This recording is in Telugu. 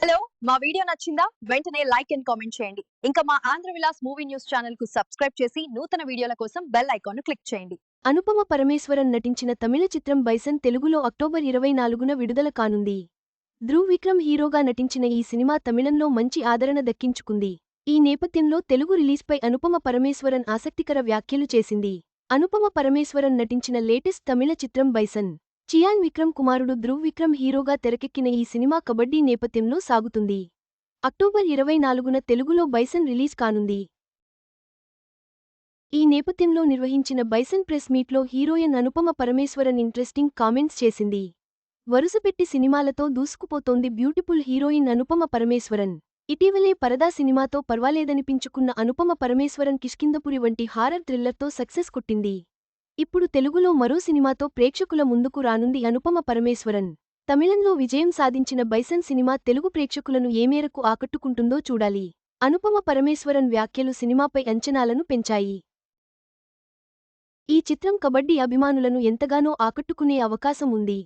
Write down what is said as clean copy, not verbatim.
హలో! మా వీడియో నచ్చిందా? వెంటనే లైక్ అండ్ కామెంట్ చేయండి. ఇంకా మా ఆంధ్ర విలాస్ మూవీ న్యూస్ ఛానెల్‌కు సబ్స్క్రైబ్ చేసి నూతన వీడియోల కోసం బెల్ ఐకాన్‌ను క్లిక్ చేయండి. అనుపమ పరమేశ్వరన్ నటించిన తమిళ చిత్రం బైసన్ తెలుగులో అక్టోబర్ 24న విడుదల కానుంది. ధ్రువ్ విక్రమ్ హీరోగా నటించిన ఈ సినిమా తమిళంలో మంచి ఆదరణ దక్కించుకుంది. ఈ నేపథ్యంలో తెలుగు రిలీజ్పై అనుపమ పరమేశ్వరన్ ఆసక్తికర వ్యాఖ్యలు చేసింది. అనుపమ పరమేశ్వరన్ నటించిన లేటెస్ట్ తమిళ చిత్రం బైసన్. చియాన్ విక్రమ్ కుమారుడు ధ్రువ్ విక్రమ్ హీరోగా తెరకెక్కిన ఈ సినిమా కబడ్డీ నేపథ్యంలో సాగుతుంది. అక్టోబర్ 24న తెలుగులో బైసన్ రిలీజ్ కానుంది. ఈ నేపథ్యంలో నిర్వహించిన బైసన్ ప్రెస్ మీట్లో heroine Anupama Parameswaran interesting comments చేసింది. వరుసపెట్టి సినిమాలతో దూసుకుపోతోంది బ్యూటిఫుల్ హీరోయిన్ అనుపమ పరమేశ్వరన్. ఇటీవలే పరదా సినిమాతో పర్వాలేదనిపించుకున్న అనుపమ పరమేశ్వరన్ కిష్కింధపురి వంటి హారర్ థ్రిల్లర్తో సక్సెస్ కొట్టింది. ఇప్పుడు తెలుగులో మరో సినిమాతో ప్రేక్షకుల ముందుకు రానుంది అనుపమ పరమేశ్వరన్. తమిళంలో విజయం సాధించిన బైసన్ సినిమా తెలుగు ప్రేక్షకులను ఏ మేరకు ఆకట్టుకుంటుందో చూడాలి. అనుపమ పరమేశ్వరన్ వ్యాఖ్యలు సినిమాపై అంచనాలను పెంచాయి. ఈ చిత్రం కబడ్డీ అభిమానులను ఎంతగానో ఆకట్టుకునే అవకాశం ఉంది.